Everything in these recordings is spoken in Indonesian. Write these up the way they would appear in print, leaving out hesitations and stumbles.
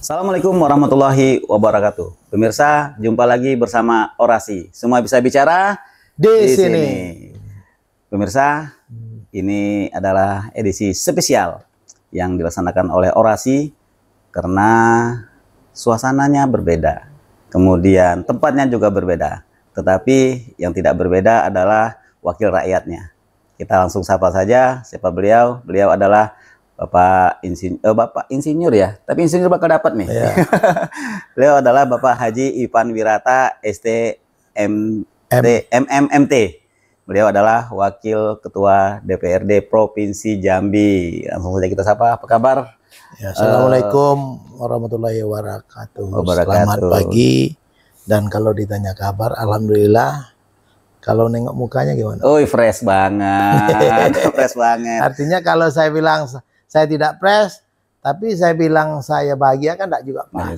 Assalamualaikum warahmatullahi wabarakatuh. Pemirsa, jumpa lagi bersama Orasi. Semua bisa bicara di sini. Pemirsa, ini adalah edisi spesial yang dilaksanakan oleh Orasi karena suasananya berbeda. Kemudian tempatnya juga berbeda. Tetapi yang tidak berbeda adalah wakil rakyatnya. Kita langsung sapa saja siapa beliau. Beliau adalah Bapak Insinyur ya, tapi Insinyur bakal dapat nih. Ya. Beliau adalah Bapak Haji Ipan Wirata MMMT. Beliau adalah Wakil Ketua DPRD Provinsi Jambi. Langsung saja kita sapa, apa kabar? Ya, Assalamualaikum warahmatullahi wabarakatuh. Selamat pagi. Dan kalau ditanya kabar, alhamdulillah. Kalau nengok mukanya gimana? Oh, fresh banget, fresh banget. Artinya kalau saya bilang saya tidak fresh, tapi saya bilang saya bahagia kan tidak juga pas.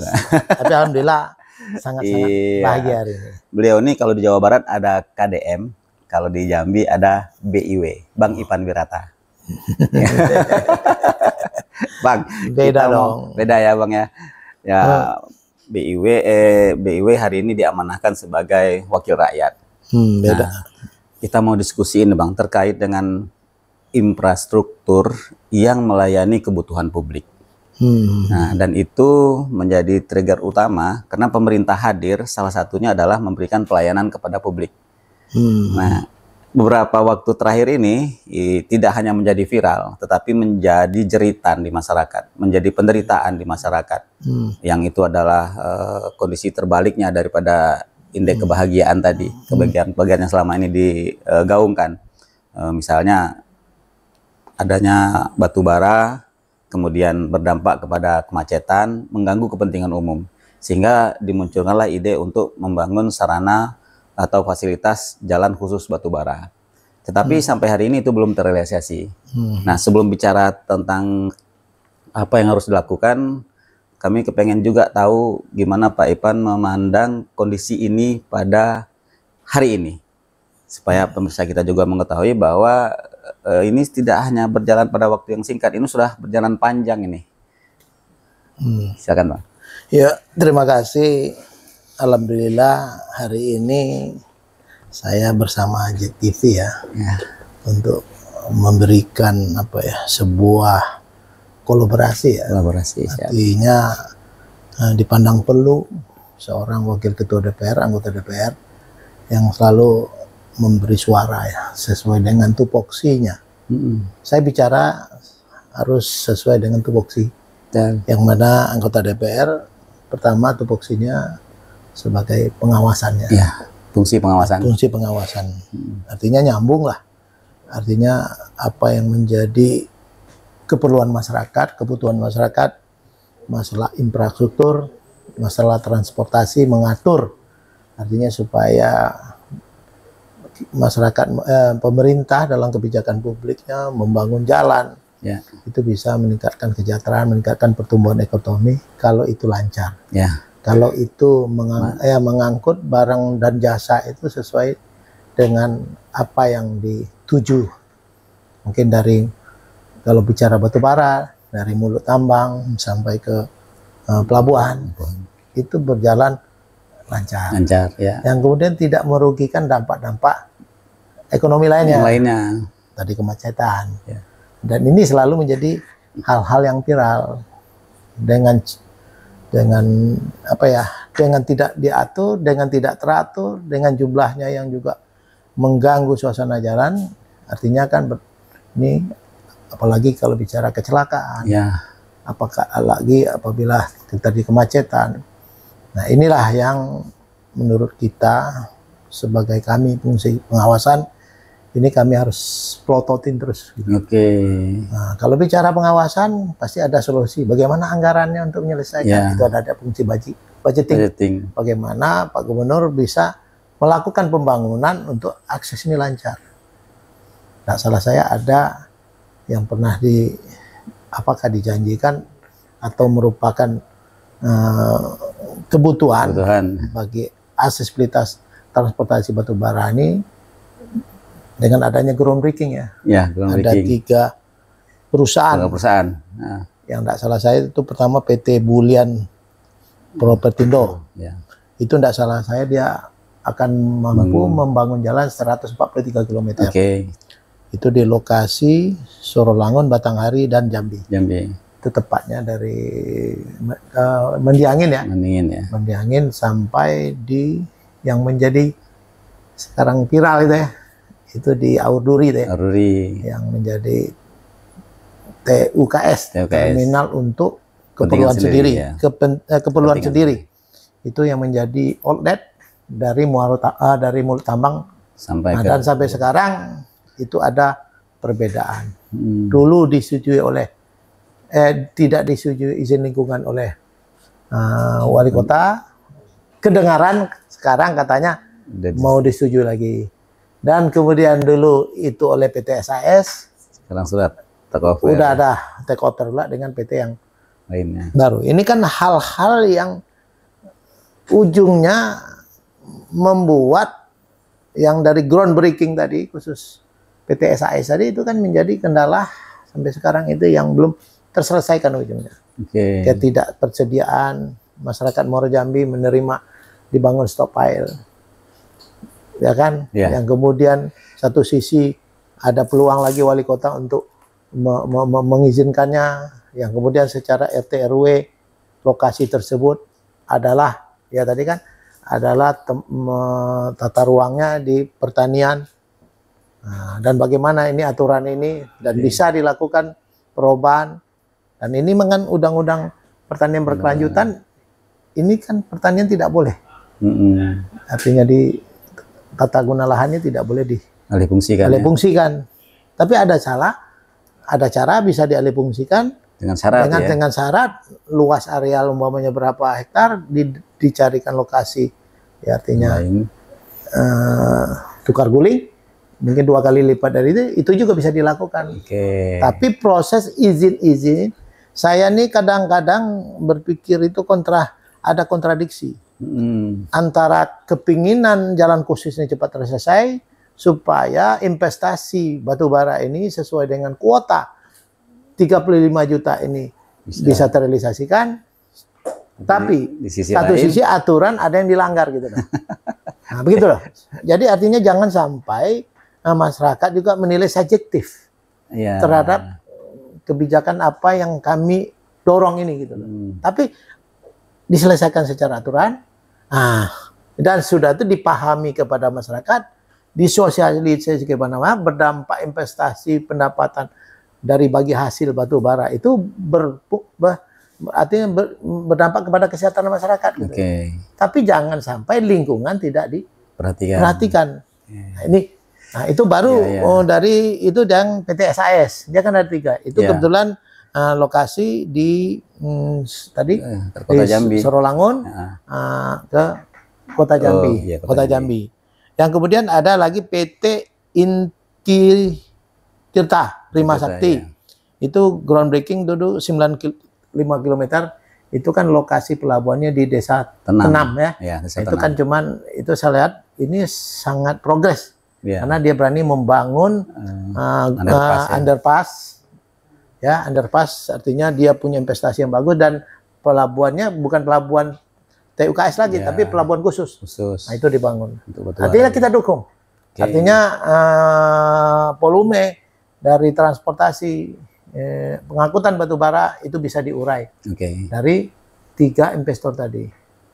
Tapi alhamdulillah sangat-sangat bahagia hari ini. Beliau ini kalau di Jawa Barat ada KDM, kalau di Jambi ada BIW, Bang Ipan Wirata. Bang, beda dong. Beda ya Bang ya. Ya, BIW hari ini diamanahkan sebagai wakil rakyat. Beda. Nah, kita mau diskusiin Bang terkait dengan infrastruktur yang melayani kebutuhan publik. Nah, dan itu menjadi trigger utama karena pemerintah hadir, salah satunya adalah memberikan pelayanan kepada publik. Nah, beberapa waktu terakhir ini tidak hanya menjadi viral, tetapi menjadi jeritan di masyarakat, menjadi penderitaan di masyarakat. Yang itu adalah kondisi terbaliknya daripada indeks kebahagiaan tadi, kebahagiaan yang selama ini digaungkan. Misalnya adanya batu bara, kemudian berdampak kepada kemacetan, mengganggu kepentingan umum. Sehingga dimunculkanlah ide untuk membangun sarana atau fasilitas jalan khusus batu bara. Tetapi sampai hari ini itu belum terrealisasi. Nah, sebelum bicara tentang apa yang harus dilakukan, kami kepengen juga tahu gimana Pak Ipan memandang kondisi ini pada hari ini. Supaya pemirsa kita juga mengetahui bahwa ini tidak hanya berjalan pada waktu yang singkat, ini sudah berjalan panjang ini. Silakan Bang. Ya, terima kasih. Alhamdulillah hari ini saya bersama JTV ya, untuk memberikan sebuah kolaborasi ya. Artinya dipandang perlu seorang wakil ketua DPR, anggota DPR yang selalu memberi suara ya sesuai dengan tupoksinya. Saya bicara harus sesuai dengan tupoksi. Yang mana anggota DPR pertama tupoksinya sebagai pengawasannya. Ya, fungsi pengawasan. Fungsi pengawasan. Artinya nyambung lah. Artinya apa yang menjadi keperluan masyarakat, kebutuhan masyarakat, masalah infrastruktur, masalah transportasi, mengatur. Artinya supaya masyarakat, pemerintah dalam kebijakan publiknya membangun jalan, itu bisa meningkatkan kesejahteraan, meningkatkan pertumbuhan ekonomi kalau itu lancar. Kalau itu mengangkut barang dan jasa itu sesuai dengan apa yang dituju. Mungkin dari kalau bicara batu bara, dari mulut tambang sampai ke pelabuhan, itu berjalan lancar. Yang kemudian tidak merugikan dampak-dampak ekonomi lainnya. Tadi kemacetan. Dan ini selalu menjadi hal-hal yang viral dengan tidak diatur, dengan tidak teratur, dengan jumlahnya yang juga mengganggu suasana jalan. Artinya kan ini apalagi kalau bicara kecelakaan. Apakah lagi apabila terjadi kemacetan. Nah, inilah yang menurut kita sebagai kami fungsi pengawasan ini kami harus plototin terus. Nah, kalau bicara pengawasan pasti ada solusi. Bagaimana anggarannya untuk menyelesaikan itu ada fungsi budgeting. Bagaimana Pak Gubernur bisa melakukan pembangunan untuk akses ini lancar. Nah, salah saya ada yang pernah apakah dijanjikan atau merupakan kebutuhan bagi aksesibilitas transportasi batu bara ini dengan adanya groundbreaking ya. Ada 3 perusahaan. Nah. Yang tidak salah saya itu pertama PT Bulian Propertindo. Ya. Itu tidak salah saya, dia akan mampu membangun jalan 143 km. Itu di lokasi Sorolangun, Batanghari, dan Jambi. Itu tepatnya dari Mendiangin ya. Mendiangin sampai di yang menjadi sekarang viral itu ya. Itu di Aurduri itu ya. Yang menjadi TUKS, terminal untuk keperluan sendiri, ya. Keperluan sendiri. Itu yang menjadi outlet dari Mulut Tambang dan sampai sekarang itu ada perbedaan. Dulu disetujui oleh tidak disetujui izin lingkungan oleh wali kota, kedengaran sekarang katanya mau disetujui lagi. Dan kemudian dulu itu oleh PT SAS, sekarang sudah takeover. Udah ada takeover pula dengan PT yang lainnya. Baru. Ini kan hal-hal yang ujungnya membuat yang dari groundbreaking tadi, khusus PT SAS tadi, itu kan menjadi kendala sampai sekarang itu yang belum terselesaikan ujungnya. Ketidakpersediaan masyarakat Muaro Jambi menerima dibangun stockpile, ya kan? Yang kemudian satu sisi ada peluang lagi wali kota untuk mengizinkannya, yang kemudian secara RT RW lokasi tersebut adalah ya tadi kan adalah tata ruangnya di pertanian. Nah, dan bagaimana ini aturan ini dan bisa dilakukan perubahan. Dan ini dengan undang-undang pertanian berkelanjutan, ini kan pertanian tidak boleh. Artinya di tata guna lahannya tidak boleh dialihfungsikan. Tapi ada cara bisa dialihfungsikan dengan syarat luas areal umpamanya berapa hektar dicarikan lokasi, ya artinya tukar guling mungkin 2 kali lipat dari itu juga bisa dilakukan. Tapi proses izin saya nih kadang-kadang berpikir itu ada kontradiksi antara kepinginan jalan khususnya cepat selesai supaya investasi batubara ini sesuai dengan kuota 35 juta ini bisa terrealisasikan, tapi satu sisi aturan ada yang dilanggar gitu. Nah, begitu loh. Jadi artinya jangan sampai masyarakat juga menilai subjektif terhadap kebijakan apa yang kami dorong ini gitu loh. Tapi diselesaikan secara aturan, dan sudah itu dipahami kepada masyarakat, disosialisasi kemana-mana, berdampak investasi pendapatan dari bagi hasil batu bara itu artinya berdampak kepada kesehatan masyarakat gitu. Tapi jangan sampai lingkungan tidak diperhatikan. Nah, itu baru dari itu yang PT SAS, dia kan ada 3. Itu kebetulan lokasi di tadi Kota Jambi, Sorolangun ke Kota Jambi, Kota Jambi. Yang kemudian ada lagi PT Inti Tirta Prima Sakti. Itu groundbreaking dulu 5 km. Itu kan lokasi pelabuhannya di Desa Tenam ya. Itu kan cuman itu saya lihat ini sangat progres. Karena dia berani membangun underpass. Ya, underpass artinya dia punya investasi yang bagus dan pelabuhannya bukan pelabuhan TUKS lagi, tapi pelabuhan khusus. Nah, itu dibangun. Artinya kita dukung. Artinya volume dari transportasi pengangkutan batu bara itu bisa diurai dari 3 investor tadi.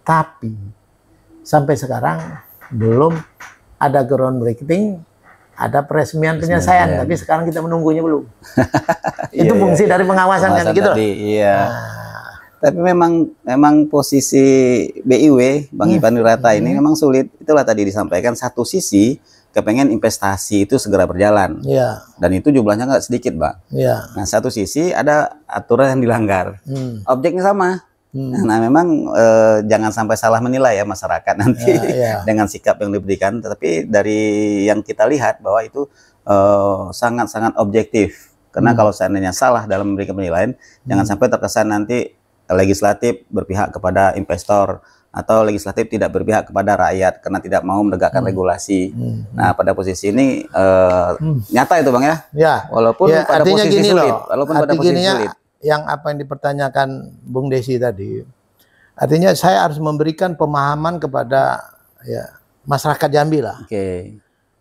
Tapi sampai sekarang belum ada groundbreaking, ada peresmian penyelesaian, tapi sekarang kita menunggunya belum. Itu fungsi dari pengawasan kan gitu. Tapi memang posisi BIW Bang Ivan Wirata ini memang sulit. Itulah tadi disampaikan, satu sisi kepengen investasi itu segera berjalan. Dan itu jumlahnya nggak sedikit, Bang. Nah, satu sisi ada aturan yang dilanggar. Objeknya sama. Nah, memang jangan sampai salah menilai ya masyarakat nanti dengan sikap yang diberikan. Tapi dari yang kita lihat bahwa itu sangat-sangat objektif. Karena kalau seandainya salah dalam memberikan penilaian, jangan sampai terkesan nanti legislatif berpihak kepada investor atau legislatif tidak berpihak kepada rakyat karena tidak mau menegakkan regulasi. Nah, pada posisi ini nyata itu, Bang ya. Walaupun pada posisi sulit. Walaupun pada posisi sulit. Yang apa yang dipertanyakan Bung Desi tadi, Artinya saya harus memberikan pemahaman kepada ya masyarakat Jambi lah. Oke.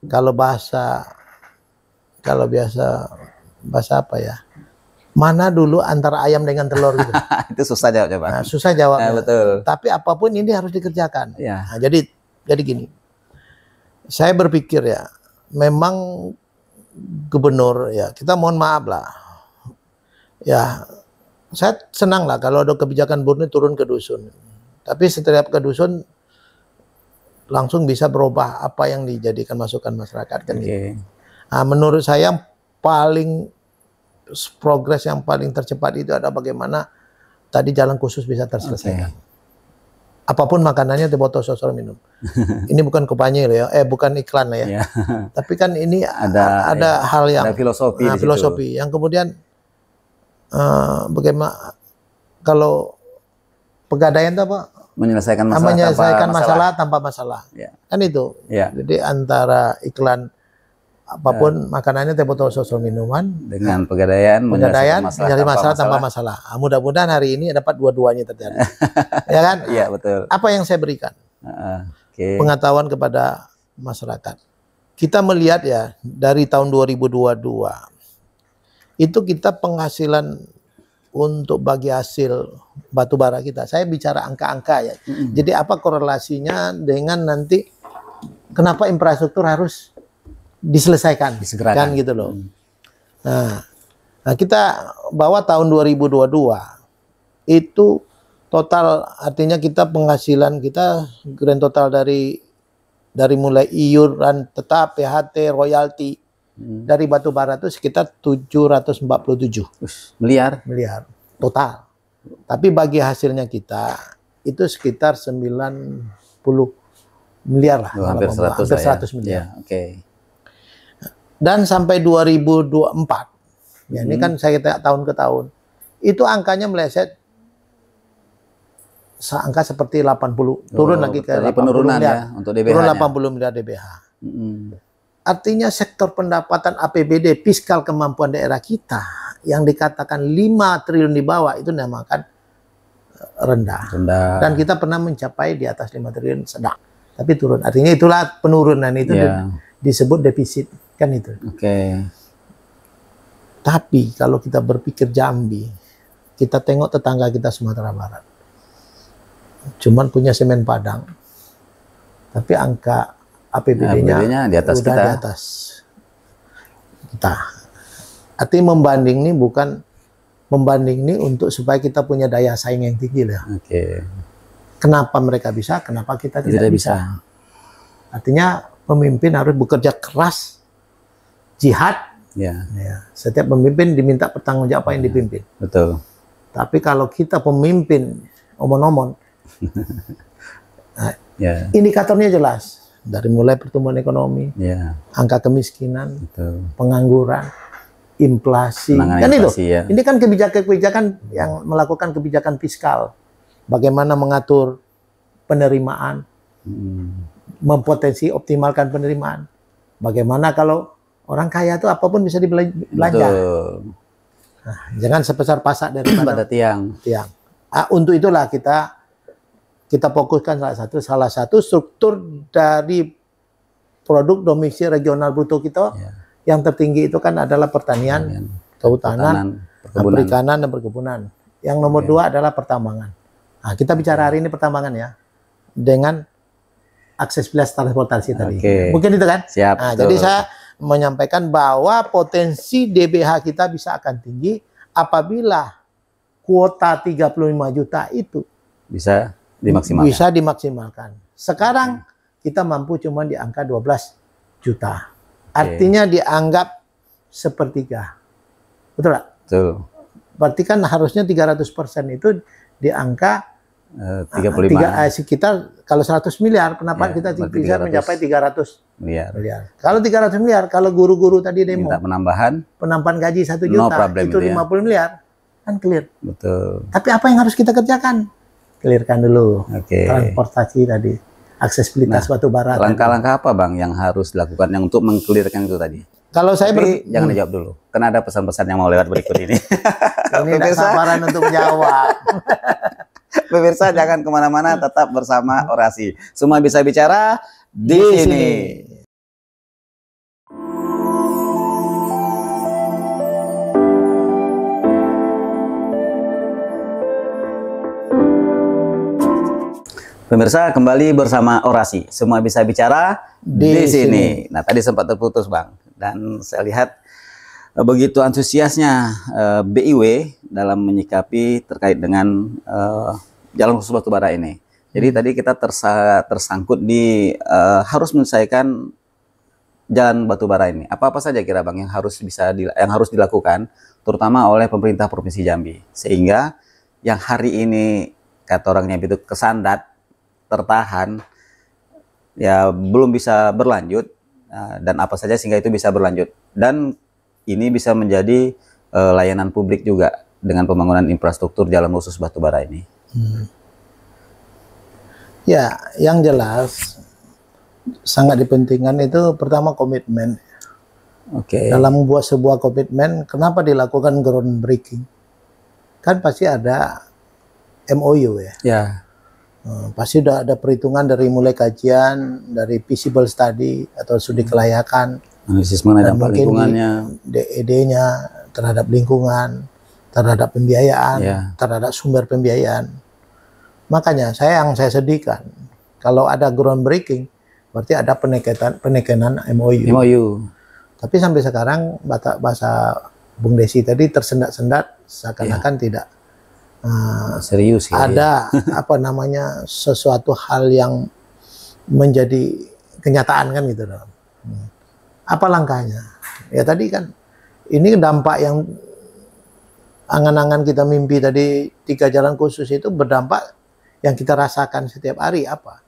Kalau biasa bahasa apa ya? Mana dulu antara ayam dengan telur gitu. Itu susah jawabnya, Bang. Nah, susah jawabnya. Betul. Tapi apapun ini harus dikerjakan. Ya. Nah, jadi gini. Saya berpikir ya, memang gubernur ya, kita mohon maaf lah. Ya, saya senang lah kalau ada kebijakan murni turun ke dusun. Tapi setiap ke dusun langsung bisa berubah apa yang dijadikan masukan masyarakat kan gitu. Nah, menurut saya progres yang paling tercepat itu adalah bagaimana tadi jalan khusus bisa terselesaikan. Apapun makanannya botol sosor minum. Ini bukan kampanye ya, bukan iklan lah ya. Tapi kan ini ada hal yang ada filosofi di filosofi situ. yang kemudian bagaimana kalau pegadaian itu apa? Menyelesaikan masalah tanpa masalah. Ya. Kan itu. Ya. Jadi antara iklan apapun makanannya botol sosor minuman dengan pegadaian mencari masalah tanpa masalah. Mudah-mudahan hari ini dapat dua-duanya terjadi. Ya kan? Iya, betul. Apa yang saya berikan? Pengetahuan kepada masyarakat. Kita melihat ya dari tahun 2022 itu kita penghasilan untuk bagi hasil batu bara kita. Saya bicara angka-angka ya. Jadi apa korelasinya dengan nanti kenapa infrastruktur harus diselesaikan, kan gitu loh. Nah, kita bawa tahun 2022 itu total, artinya kita penghasilan kita grand total dari mulai iuran tetap, PHT, royalti dari batu bara itu sekitar 747 miliar total. Tapi bagi hasilnya kita itu sekitar 90 miliar lah, hampir 100 miliar. Ya, oke. Dan sampai 2024, ya ini kan saya tahun ke tahun, itu angkanya meleset angka seperti 80, turun lagi ke 80 penurunan miliar, ya untuk DBH. Turun 80 miliar DBH. Artinya sektor pendapatan APBD fiskal kemampuan daerah kita yang dikatakan 5 triliun di bawah itu dinamakan rendah. Dan kita pernah mencapai di atas 5 triliun sedang, tapi turun. Artinya itulah penurunan itu disebut defisit. Kan itu. Tapi kalau kita berpikir Jambi, kita tengok tetangga kita Sumatera Barat, cuman punya semen Padang, tapi angka APBD-nya di atas udah di atas kita. Artinya membanding ini bukan membanding ini untuk supaya kita punya daya saing yang tinggi lah. Kenapa mereka bisa, kenapa kita tidak bisa? Artinya pemimpin harus bekerja keras. Jihad, ya. Setiap pemimpin diminta bertanggung jawab apa yang dipimpin. Betul. Tapi kalau kita pemimpin omon-omon, indikatornya jelas. Dari mulai pertumbuhan ekonomi, angka kemiskinan, pengangguran, inflasi. Kan itu. Ini kan kebijakan-kebijakan yang melakukan kebijakan fiskal. Bagaimana mengatur penerimaan, mempotensi optimalkan penerimaan. Bagaimana kalau orang kaya itu apapun bisa dibelanja. Nah, jangan sebesar pasak daripada tiang. Untuk itulah kita fokuskan salah satu struktur dari produk domestik regional bruto kita yang tertinggi itu kan adalah pertanian, kehutanan, perikanan dan perkebunan. Yang nomor 2 adalah pertambangan. Nah, kita bicara hari ini pertambangan ya, dengan aksesibilitas transportasi tadi. Mungkin itu kan? Siap. Nah, jadi saya menyampaikan bahwa potensi DBH kita bisa akan tinggi apabila kuota 35 juta itu bisa dimaksimalkan. Sekarang kita mampu cuma di angka 12 juta. Artinya dianggap sepertiga. Betul nggak? Betul. Berarti kan harusnya 300% itu di angka 35. Sekitar kalau 100 miliar, kenapa kita bisa mencapai 300 miliar? Kalau 300 miliar, kalau guru-guru tadi demo minta penambahan gaji 1 juta, itu 50 miliar, kan clear. Betul. Tapi apa yang harus kita kerjakan? Clearkan dulu transportasi tadi, aksesibilitas batu bara. Langkah-langkah apa Bang yang harus dilakukan yang untuk mengklirkan itu tadi? Kalau saya jangan dijawab dulu, karena ada pesan-pesan yang mau lewat berikut ini. Ini tidak sabaran untuk menjawab. Pemirsa jangan kemana-mana, tetap bersama Orasi. Semua bisa bicara di sini. Pemirsa kembali bersama Orasi. Semua bisa bicara di sini. Nah tadi sempat terputus Bang. Dan saya lihat begitu antusiasnya BIW dalam menyikapi terkait dengan jalan khusus batubara ini. Jadi tadi kita tersangkut di harus menyelesaikan jalan batubara ini. Apa-apa saja kira Bang yang harus dilakukan, terutama oleh pemerintah Provinsi Jambi, sehingga yang hari ini kata orangnya itu kesandat, tertahan, ya belum bisa berlanjut, dan apa saja sehingga itu bisa berlanjut, dan ini bisa menjadi layanan publik juga dengan pembangunan infrastruktur jalan khusus batubara ini. Ya, yang jelas sangat dipentingkan itu pertama komitmen. Dalam membuat sebuah komitmen, kenapa dilakukan groundbreaking? Kan pasti ada MOU ya. Pasti sudah ada perhitungan dari mulai kajian, dari feasible study atau studi kelayakan, analisis mengenai dampak lingkungannya, DED-nya terhadap lingkungan, terhadap pembiayaan, terhadap sumber pembiayaan. Makanya yang saya sedihkan kalau ada groundbreaking berarti ada penekanan MOU. Tapi sampai sekarang bahasa Bung Desi tadi tersendat-sendat seakan-akan tidak serius ada apa namanya sesuatu hal yang menjadi kenyataan kan gitu loh. Apa langkahnya? Ya tadi kan ini dampak yang angan-angan kita mimpi tadi 3 jalan khusus itu berdampak yang kita rasakan setiap hari apa?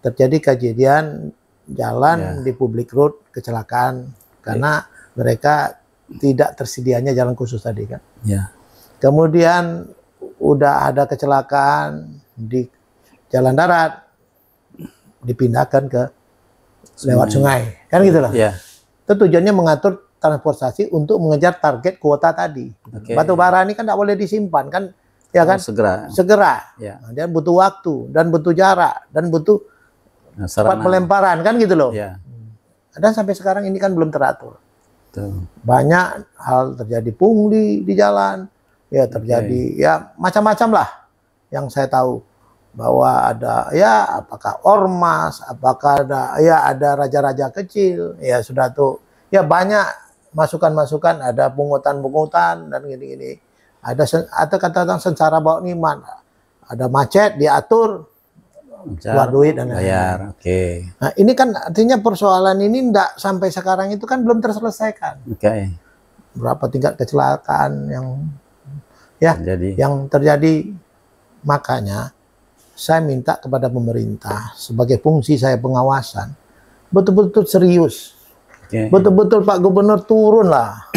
Terjadi kejadian jalan di public road kecelakaan karena mereka tidak tersedianya jalan khusus tadi kan. Kemudian udah ada kecelakaan di jalan darat dipindahkan ke lewat sungai kan gitu loh. Itu tujuannya mengatur transportasi untuk mengejar target kuota tadi. Batubara ini kan tidak boleh disimpan kan, ya kan? Segera. Nah, dia butuh waktu dan butuh jarak dan butuh tempat pelemparan kan gitu loh. Dan sampai sekarang ini kan belum teratur. Banyak hal terjadi pungli di jalan, ya terjadi ya macam-macam lah yang saya tahu bahwa ada ya apakah ormas, apakah ada raja-raja kecil, ya sudah tuh ya banyak masukan-masukan, ada pungutan-pungutan dan gini-gini. Ada kata-kata secara bawa niman, ada macet diatur, keluar duit dan bayar. Nah ini kan artinya persoalan ini enggak sampai sekarang itu kan belum terselesaikan. Berapa tingkat kecelakaan yang terjadi. Makanya saya minta kepada pemerintah sebagai fungsi saya pengawasan betul-betul serius. Betul-betul Pak Gubernur turun lah.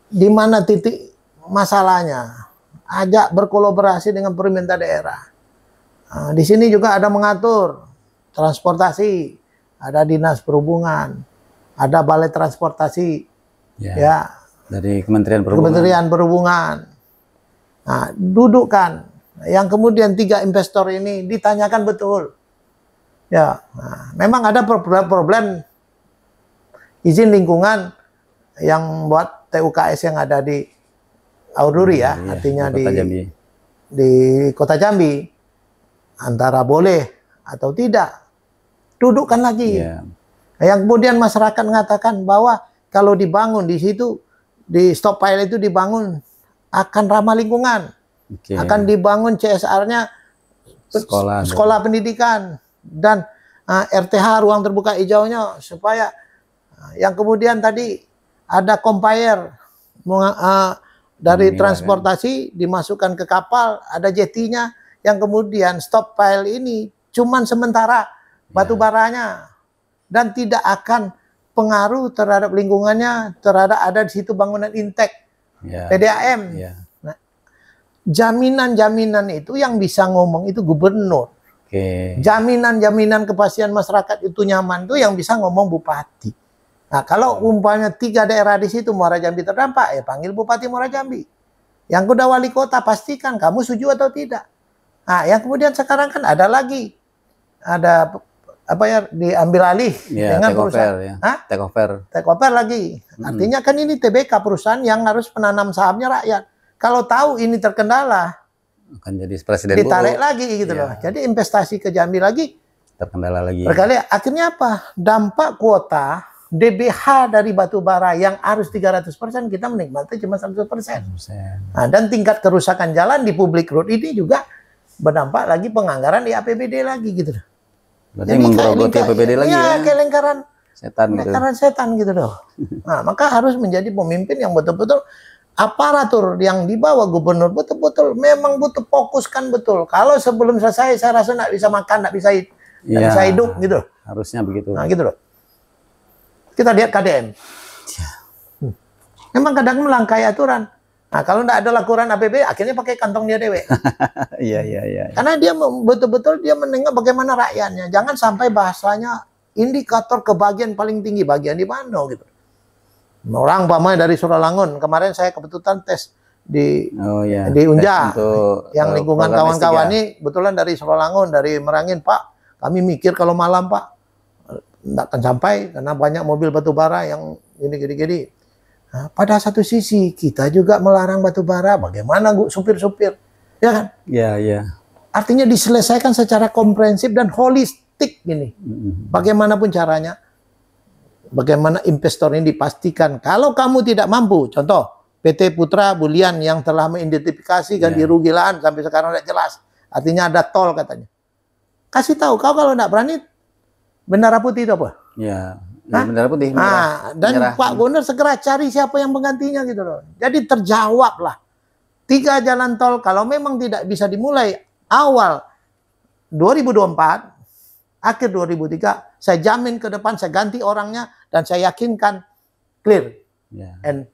Di mana titik masalahnya, ajak berkolaborasi dengan pemerintah daerah. Nah, di sini juga ada mengatur transportasi, ada dinas perhubungan, ada balai transportasi, dari Kementerian Perhubungan. Nah, dudukkan. Yang kemudian 3 investor ini ditanyakan betul. Ya, nah, memang ada problem izin lingkungan yang buat TUKS yang ada di Auduri artinya di Kota Jambi, antara boleh atau tidak, dudukkan lagi. Yang kemudian masyarakat mengatakan bahwa kalau dibangun di situ, di stockpile itu dibangun akan ramah lingkungan, akan dibangun CSR-nya sekolah pendidikan dan RTH ruang terbuka hijaunya supaya yang kemudian tadi ada compare dari transportasi dimasukkan ke kapal, ada jetinya, yang kemudian stockpile ini cuman sementara batu baranya dan tidak akan pengaruh terhadap lingkungannya, terhadap ada di situ bangunan intek PDAM. Nah, jaminan-jaminan itu yang bisa ngomong itu gubernur. Jaminan-jaminan kepastian masyarakat itu nyaman itu yang bisa ngomong bupati. Nah, kalau umpamanya 3 daerah di situ Muara Jambi terdampak, ya panggil Bupati Muara Jambi. Yang udah wali kota pastikan kamu setuju atau tidak. Nah, yang kemudian sekarang kan ada lagi, ada apa ya, diambil alih dengan perusahaan, take over lagi. Artinya kan ini TBK, perusahaan yang harus penanam sahamnya rakyat. Kalau tahu ini terkendala, akan jadi presiden ditarik lagi gitu loh. Jadi investasi ke Jambi lagi terkendala lagi. Akhirnya apa? Dampak kuota DBH dari batu bara yang harus 300%, kita menikmati cuma 100%. Nah, dan tingkat kerusakan jalan di public road ini juga berdampak lagi penganggaran di APBD lagi gitu loh. Berarti menggerogoti APBD lagi ya. Kayak lingkaran setan gitu loh. Nah, maka harus menjadi pemimpin yang betul-betul aparatur yang dibawa gubernur betul-betul memang butuh fokuskan betul. Kalau sebelum selesai saya rasa nggak bisa makan, nggak bisa hidup gitu. Harusnya begitu. Nah, gitu loh. Kita lihat KDM. Memang kadang melangkai aturan. Nah, kalau nggak ada laporan APBD, akhirnya pakai kantong dia dewe. Iya. Karena dia betul-betul dia menengok bagaimana rakyatnya. Jangan sampai bahasanya indikator kebahagiaan paling tinggi, bagian di mana gitu. Orang paman dari Suralangun, kemarin saya kebetulan tes di Unja, yang lingkungan kawan-kawan ini kebetulan dari Suralangun, dari Merangin, Pak, kami mikir kalau malam Pak, nggak akan sampai karena banyak mobil batu bara yang gini. Nah, pada satu sisi kita juga melarang batu bara, bagaimana supir-supir, ya kan? Iya. Artinya diselesaikan secara komprehensif dan holistik gini. Bagaimanapun caranya, bagaimana investor ini dipastikan kalau kamu tidak mampu, contoh PT Putra Bulian yang telah mengidentifikasi ganti rugi lahan sampai sekarang tidak jelas. Artinya ada tol katanya. Kasih tahu, kau kalau tidak berani, bendera putih itu apa? Bendera putih. Dan Pak Gubernur segera cari siapa yang menggantinya gitu loh. Jadi terjawab lah. 3 jalan tol kalau memang tidak bisa dimulai awal 2024, akhir 2003, saya jamin ke depan saya ganti orangnya dan saya yakinkan clear and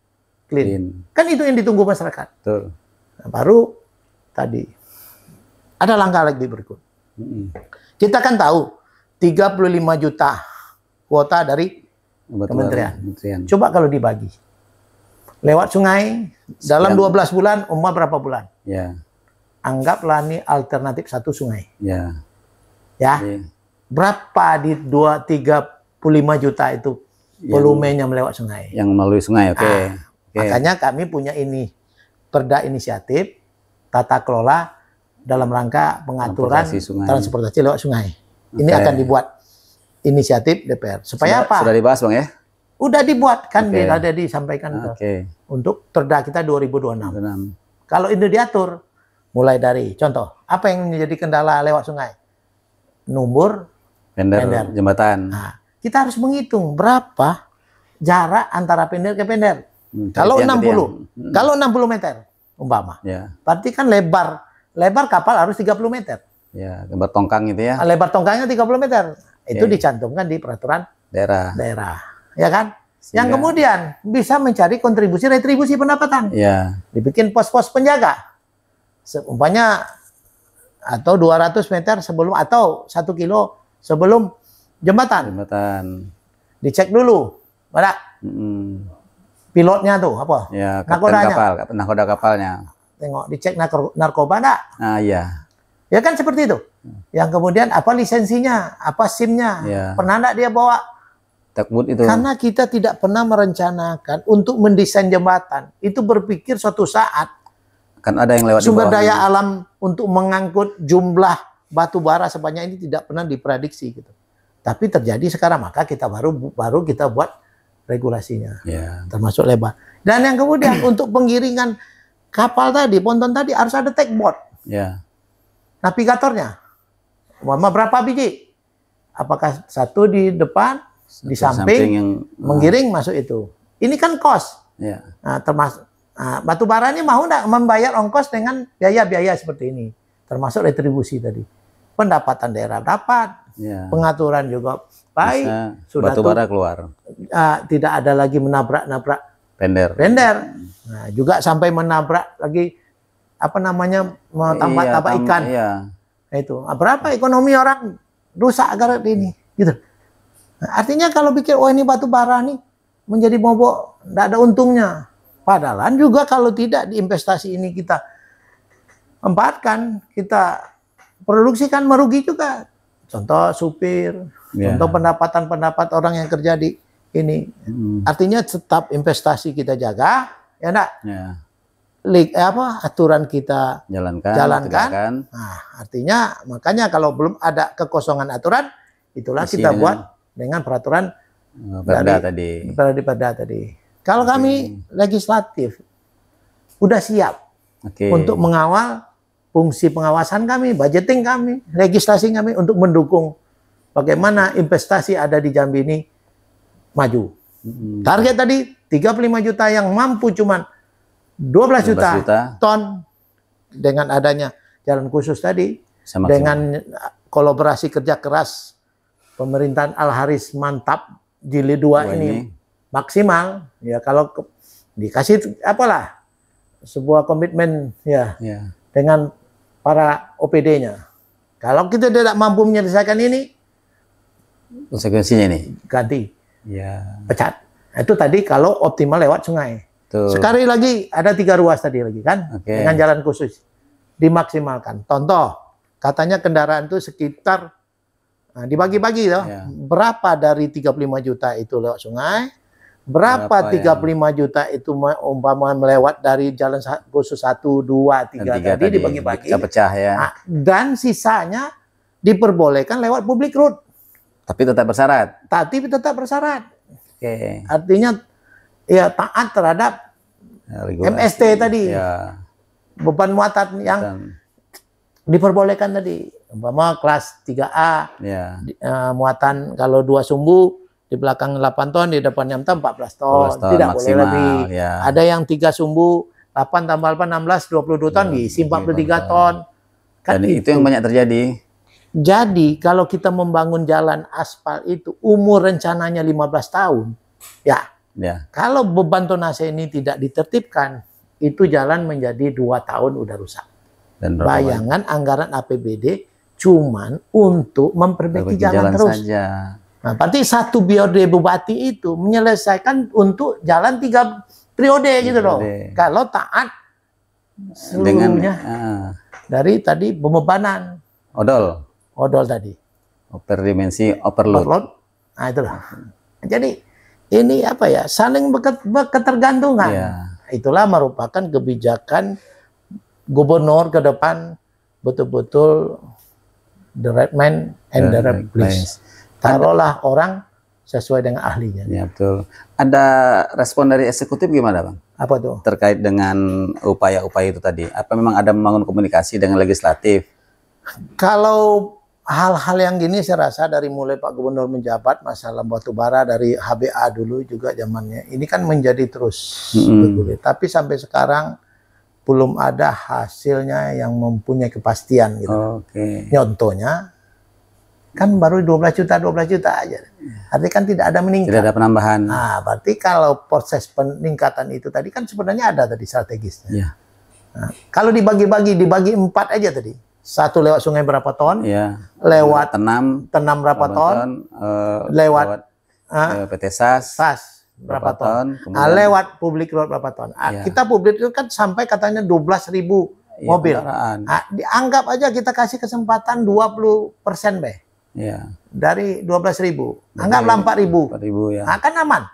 clean. Kan itu yang ditunggu masyarakat. Betul. Nah, baru tadi ada langkah lagi berikut. Kita kan tahu 35 juta kuota dari kementerian. Coba kalau dibagi lewat sungai dalam 12 bulan, berapa bulan? Anggaplah ini alternatif 1 sungai. Berapa di 35 juta itu volumenya melewat sungai? Yang melalui sungai, Makanya kami punya ini perda inisiatif tata kelola dalam rangka pengaturan transportasi lewat sungai. Ini akan dibuat inisiatif DPR. Supaya apa? Sudah dibahas Bang ya? Udah dibuat kan, ada disampaikan untuk perda kita 2026. Kalau ini diatur mulai dari contoh apa yang menjadi kendala lewat sungai? Numbur pender. Jembatan. Nah, kita harus menghitung berapa jarak antara pender ke pender. Kalau 60, kalau 60 meter umpama. Berarti kan lebar kapal harus 30 meter. Lebar tongkang itu ya. Lebar tongkangnya 30 meter. Itu dicantumkan di peraturan daerah. Ya kan? Yang kemudian bisa mencari kontribusi retribusi pendapatan. Dibikin pos-pos penjaga. Umpamanya atau 200 meter sebelum atau 1 kilo sebelum jembatan. Dicek dulu. Mana? Pilotnya tuh apa? Nakoda kapalnya. Tengok, dicek narkoba enggak? Ya kan seperti itu. Yang kemudian apa lisensinya, apa SIM-nya, pernah enggak dia bawa? Itu. Karena kita tidak pernah merencanakan untuk mendesain jembatan. Itu berpikir suatu saat kan ada yang lewat sumber daya alam untuk mengangkut jumlah batu bara sebanyak ini tidak pernah diprediksi gitu. Tapi terjadi sekarang, maka kita baru kita buat regulasinya. Termasuk lebar. Dan yang kemudian untuk penggiringan kapal tadi, ponton tadi harus ada tackboard. Navigatornya. Berapa biji? Apakah 1 di depan, di samping yang menggiring masuk itu. Ini kan cost. Nah, termasuk batu bara ini mau enggak membayar ongkos dengan biaya-biaya seperti ini. Termasuk retribusi tadi. Pendapatan daerah dapat. Pengaturan juga baik. Sudah batu bara keluar. Tidak ada lagi menabrak-nabrak pender. Nah, juga sampai menabrak lagi apa namanya tambak ikan. Nah, itu. Berapa ekonomi orang rusak agar ini gitu. Nah, artinya kalau pikir ini batu bara nih menjadi bobok, tidak ada untungnya. Padahal juga kalau tidak di investasi ini kita empatkan, kita produksi kan merugi juga. Contoh supir, contoh pendapatan orang yang kerja di ini. Artinya tetap investasi kita jaga, ya enggak? Aturan kita jalankan. Nah, artinya makanya kalau belum ada kekosongan aturan, itulah kita buat dengan peraturan Perda tadi. Kalau kami legislatif udah siap untuk mengawal fungsi pengawasan kami, budgeting kami, legislasi kami untuk mendukung bagaimana investasi ada di Jambi ini maju. Target tadi 35 juta yang mampu cuman 12 juta ton dengan adanya jalan khusus tadi, dengan kolaborasi kerja keras pemerintahan Al-Haris mantap jilid 2 ini maksimal. Ya kalau dikasih apalah sebuah komitmen dengan para OPD-nya. Kalau kita tidak mampu menyelesaikan ini, konsekuensinya ini ganti, pecat. Itu tadi kalau optimal lewat sungai. Sekali lagi ada 3 ruas tadi lagi kan, dengan jalan khusus dimaksimalkan. Contoh, katanya kendaraan itu sekitar dibagi-bagi berapa dari 35 juta itu lewat sungai, berapa 35 juta itu umpama melewat dari jalan khusus 1, 2, 3 tadi dibagi-bagi, pecah ya. Dan sisanya diperbolehkan lewat public road. Tapi tetap bersyarat. Artinya ya taat terhadap MST tadi. Beban muatan yang diperbolehkan tadi. Umpama kelas 3A, muatan kalau 2 sumbu, di belakang 8 ton, di depan 6 ton, 14 ton. Tidak boleh lebih. Ada yang 3 sumbu, 8 tambah 8, 16, 22 ton, diisi 43 ton. Kan Dan itu yang banyak terjadi. Jadi, kalau kita membangun jalan aspal itu, umur rencananya 15 tahun, kalau beban tonase ini tidak ditertibkan, itu jalan menjadi 2 tahun udah rusak. Dan bayangan anggaran APBD cuman untuk memperbaiki jalan terus. Nah, berarti 1 periode bupati itu menyelesaikan untuk jalan 3 periode gitu loh. Kalau taat seluruhnya dari tadi pembebanan. Odol tadi. Overdimensi, overload. Nah, itulah. Jadi ini apa ya? Saling ketergantungan. Itulah merupakan kebijakan gubernur ke depan, betul-betul the right man and the right place. Taruhlah orang sesuai dengan ahlinya. Ya, betul. Ada respon dari eksekutif gimana, Bang? Apa tuh? Terkait dengan upaya-upaya itu tadi. Apa memang ada membangun komunikasi dengan legislatif? Kalau hal-hal yang gini saya rasa dari mulai Pak Gubernur menjabat, masalah batubara dari HBA dulu juga zamannya, ini kan menjadi terus bergulir. Tapi sampai sekarang belum ada hasilnya yang mempunyai kepastian gitu. Contohnya kan baru 12 juta aja. Artinya kan tidak ada meningkat. Tidak ada penambahan. Nah, berarti kalau proses peningkatan itu tadi kan sebenarnya ada tadi strategisnya. Nah, kalau dibagi 4 aja tadi. 1 lewat sungai berapa ton? Lewat tenam berapa ton? Lewat PT SAS berapa ton? Lewat public road berapa ton? Kita public road kan sampai katanya 12.000 mobil. Dianggap aja kita kasih kesempatan 20% dari 12.000. Anggaplah 4.000. Kan aman.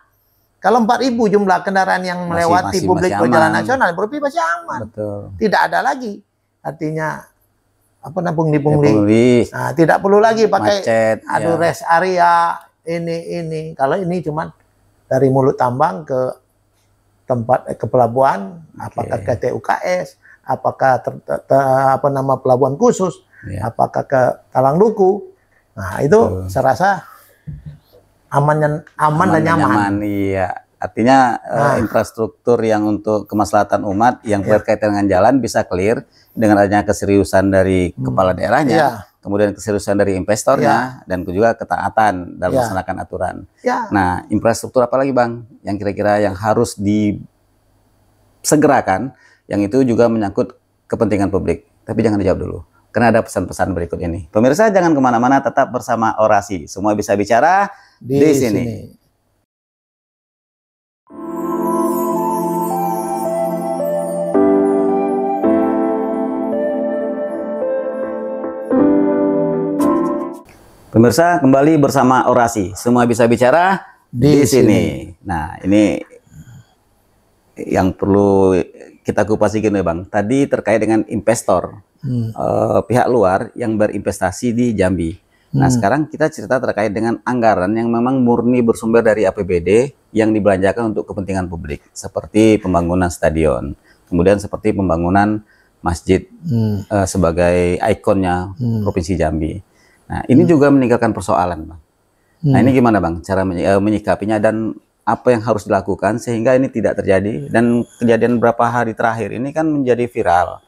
Kalau 4.000 jumlah kendaraan yang melewati public road jalan nasional, berarti masih aman. Tidak ada lagi. Artinya pungli. Nah, tidak perlu lagi pakai rest area ini. Kalau ini cuman dari mulut tambang ke tempat ke pelabuhan, apakah ke TUKS, apakah pelabuhan khusus, apakah ke Talang Duku. Nah, itu saya rasa aman dan nyaman. Artinya infrastruktur yang untuk kemaslahatan umat yang berkaitan dengan jalan bisa clear dengan adanya keseriusan dari kepala daerahnya, kemudian keseriusan dari investornya, dan juga ketaatan dalam melaksanakan aturan. Nah, infrastruktur apa lagi, Bang, yang kira-kira yang harus disegerakan, yang itu juga menyangkut kepentingan publik? Tapi jangan dijawab dulu, karena ada pesan-pesan berikut ini. Pemirsa jangan kemana-mana, tetap bersama Orasi. Semua bisa bicara di sini. Pemirsa, kembali bersama Orasi. Semua bisa bicara di sini. Nah, ini yang perlu kita kupas sedikit nih Bang. Tadi terkait dengan investor, pihak luar yang berinvestasi di Jambi. Nah, sekarang kita cerita terkait dengan anggaran yang memang murni bersumber dari APBD yang dibelanjakan untuk kepentingan publik, seperti pembangunan stadion, kemudian seperti pembangunan masjid sebagai ikonnya Provinsi Jambi. Nah, ini juga meninggalkan persoalan, Bang. Nah, ini gimana, Bang, cara menyikapinya dan apa yang harus dilakukan sehingga ini tidak terjadi? Dan kejadian beberapa hari terakhir ini kan menjadi viral,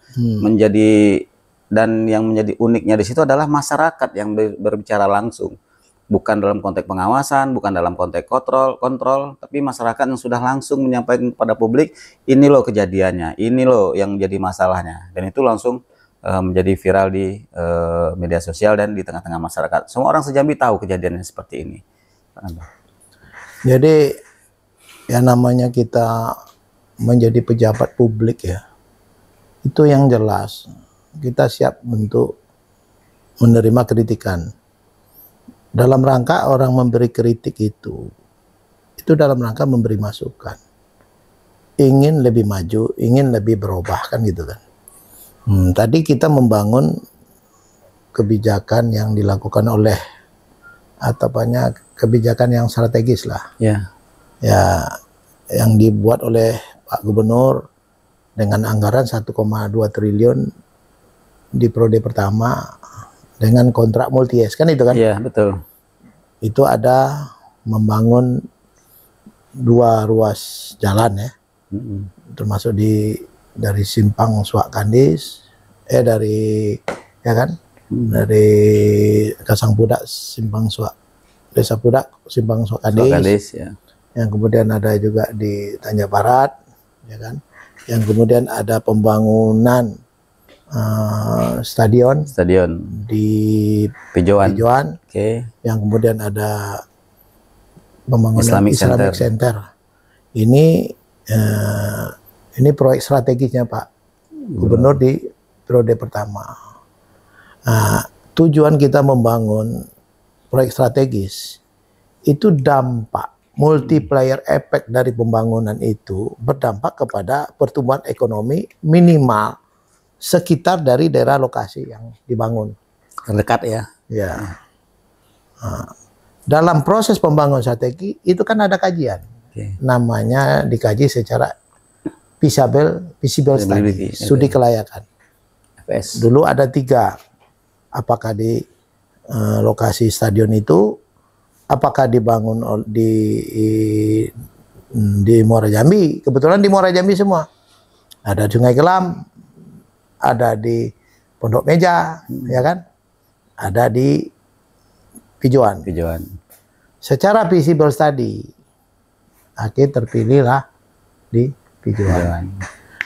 dan yang menjadi uniknya di situ adalah masyarakat yang berbicara langsung, bukan dalam konteks pengawasan, bukan dalam konteks kontrol, tapi masyarakat yang sudah langsung menyampaikan kepada publik, ini loh kejadiannya, ini loh yang jadi masalahnya, dan itu langsung menjadi viral di media sosial dan di tengah-tengah masyarakat. Semua orang se-Jambi tahu kejadiannya seperti ini. Jadi ya namanya kita menjadi pejabat publik ya, itu yang jelas kita siap untuk menerima kritikan. Dalam rangka orang memberi kritik itu dalam rangka memberi masukan, ingin lebih maju, ingin lebih berubah, kan gitu kan. Tadi kita membangun kebijakan yang dilakukan oleh kebijakan yang strategis lah. Ya, yang dibuat oleh Pak Gubernur dengan anggaran 1,2 triliun di periode pertama dengan kontrak multi-years, kan itu kan? Iya, betul. Itu ada membangun 2 ruas jalan ya, termasuk dari Simpang Suak Kandis, dari Kasang Pudak Simpang Suak, Desa Pudak Simpang Suak Kandis, ya. Yang kemudian ada juga di Tanjung Barat, ya kan? Yang kemudian ada pembangunan stadion di Pijoan. Yang kemudian ada pembangunan Islamic Center. Ini proyek strategisnya Pak Gubernur di periode pertama. Tujuan kita membangun proyek strategis itu dampak multiplier effect dari pembangunan itu berdampak kepada pertumbuhan ekonomi minimal sekitar dari daerah lokasi yang dibangun. Terdekat ya. Ya. Dalam proses pembangunan strategi itu kan ada kajian. Namanya dikaji secara feasible study, studi kelayakan. Dulu ada 3. Apakah di lokasi stadion itu, apakah dibangun di Muara Jambi. Kebetulan di Muara Jambi semua. Ada Sungai Gelam, ada di Pondok Meja, ya kan? Ada di Pijoan. Secara feasible study, akhirnya terpilihlah di Pijoan.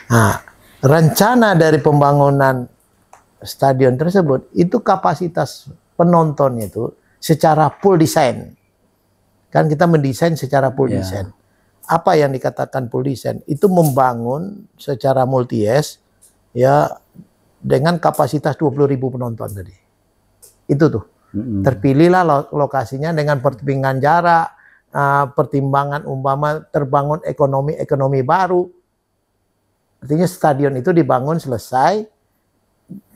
Nah, rencana dari pembangunan stadion tersebut itu kapasitas penontonnya itu secara full design. Kan kita mendesain secara full design. Apa yang dikatakan full design? Itu membangun secara multi-years ya dengan kapasitas 20.000 penonton tadi. Itu tuh. Terpilihlah lokasinya dengan pertimbangan jarak, pertimbangan umpama terbangun ekonomi baru. Artinya stadion itu dibangun selesai,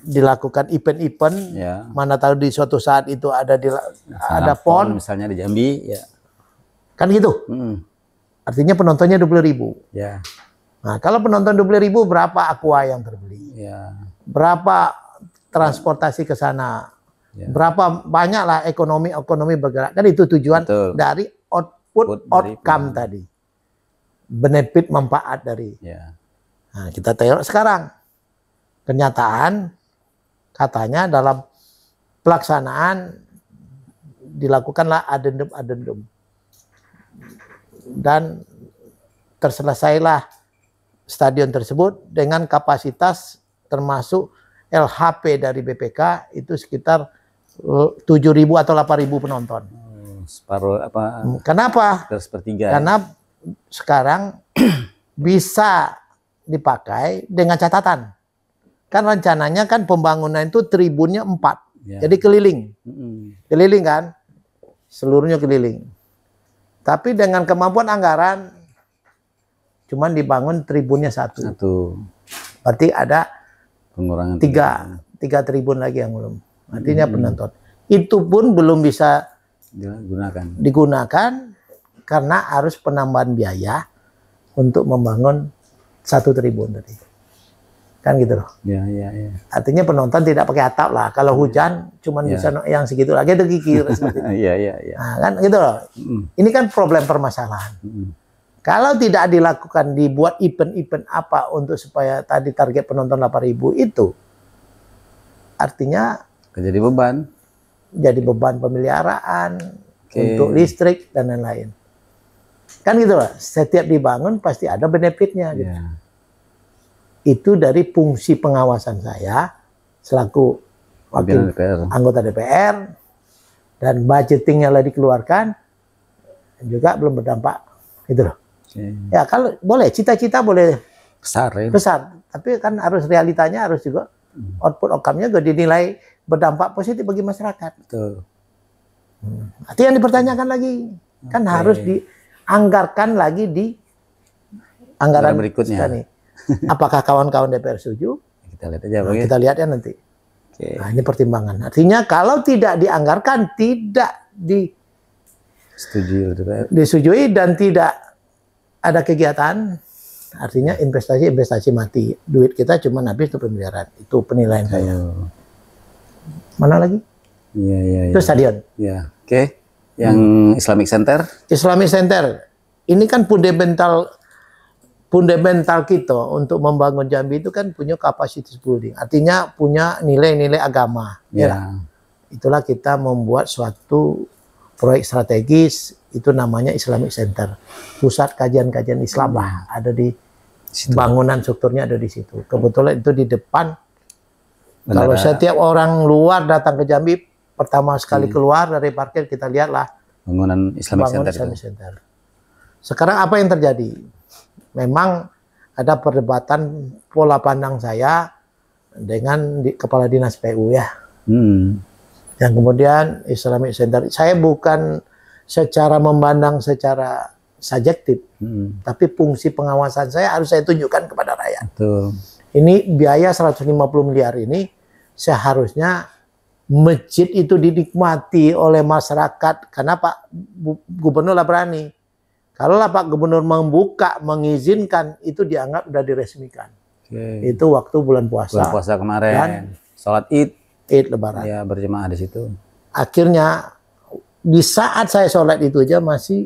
dilakukan event-event, mana tahu di suatu saat itu ada PON misalnya di Jambi, ya. Kan gitu. Artinya penontonnya 20.000. Ya. Nah, kalau penonton 20.000 berapa aqua yang terbeli? Berapa transportasi ke sana? Berapa banyaklah ekonomi bergerak? Kan itu tujuan dari outcome tadi. Benefit manfaat dari. Nah, kita tengok sekarang. Kenyataan katanya dalam pelaksanaan dilakukanlah adendum dan terselesailah stadion tersebut dengan kapasitas termasuk LHP dari BPK itu sekitar 7.000 atau 8.000 penonton. Separuh apa? Kenapa? Sepertiga. Karena sekarang bisa dipakai dengan catatan. Kan rencananya kan pembangunan itu tribunnya 4. Ya. Jadi keliling. Keliling kan? Seluruhnya keliling. Tapi dengan kemampuan anggaran, cuman dibangun tribunnya satu. Berarti ada pengurangan tiga tribun lagi yang belum. Artinya penonton. Itu pun belum bisa digunakan karena harus penambahan biaya untuk membangun satu tribun tadi. Kan gitu loh. Ya. Artinya penonton tidak pakai atap lah. Kalau hujan cuman bisa yang segitu lagi ada kikir seperti itu. Iya. Nah, kan gitu loh. Ini kan problem permasalahan. Kalau tidak dilakukan, dibuat event-event apa untuk supaya tadi target penonton 8.000 itu, artinya jadi beban. Jadi beban pemeliharaan untuk listrik dan lain-lain. Kan gitu loh. Setiap dibangun pasti ada benefitnya. Gitu. Itu dari fungsi pengawasan saya selaku wakil anggota DPR, dan budgetingnya lagi dikeluarkan juga belum berdampak gitu loh. Ya kalau boleh cita-cita boleh besar, tapi kan harus realitanya harus juga output outcome-nya juga dinilai berdampak positif bagi masyarakat. Itu yang dipertanyakan lagi kan harus dianggarkan lagi di anggaran berikutnya. Nih. Apakah kawan-kawan DPR setuju? Kita lihat aja. Kita lihat ya nanti. Nah, ini pertimbangan. Artinya kalau tidak dianggarkan, tidak disetujui dan tidak ada kegiatan, artinya investasi mati. Duit kita cuma habis untuk pemeliharaan. Itu penilaian saya. Mana lagi? Iya. Itu stadion. Ya. Oke. Yang Islamic Center? Islamic Center. Ini kan fundamental kita untuk membangun Jambi itu kan punya capacity building. Artinya punya nilai-nilai agama. Ya. Itulah kita membuat suatu proyek strategis, itu namanya Islamic Center. Pusat kajian-kajian Islam lah. Ada di bangunan strukturnya ada di situ. Kebetulan itu di depan. Kalau setiap orang luar datang ke Jambi, pertama sekali keluar dari parkir kita lihatlah bangunan Islamic Center. Sekarang apa yang terjadi? Memang ada perdebatan pola pandang saya dengan kepala dinas PU ya. Yang kemudian Islamic Center, saya bukan secara memandang secara subjektif, tapi fungsi pengawasan saya harus saya tunjukkan kepada rakyat. Ini biaya 150 miliar ini seharusnya masjid itu dinikmati oleh masyarakat karena Pak Gubernur lah berani. Kalau lah Pak Gubernur membuka, mengizinkan, itu dianggap sudah diresmikan. Itu waktu bulan puasa. Bulan puasa kemarin. Dan sholat Id Lebaran. Ya, berjemaah di situ. Akhirnya di saat saya sholat itu aja masih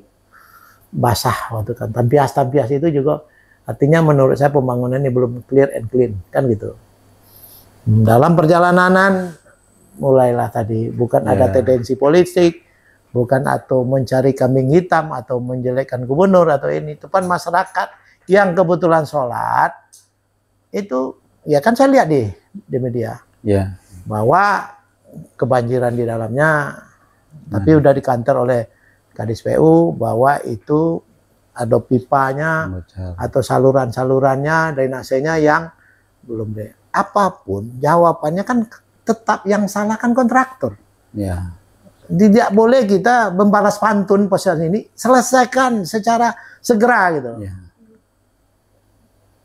basah waktu kan. Tampias itu juga artinya menurut saya pembangunan ini belum clear and clean kan gitu. Dalam perjalanan mulailah tadi bukan ada tendensi politik, bukan atau mencari kambing hitam atau menjelekkan gubernur atau ini. Itu kan masyarakat yang kebetulan sholat itu ya kan saya lihat di media bahwa kebanjiran di dalamnya, tapi udah dikantor oleh Kadis PU bahwa itu ada pipanya atau saluran-salurannya, drainasenya yang belum deh. Apapun jawabannya kan tetap yang salah kan kontraktor. Tidak boleh kita membalas pantun posisi ini, selesaikan secara segera gitu.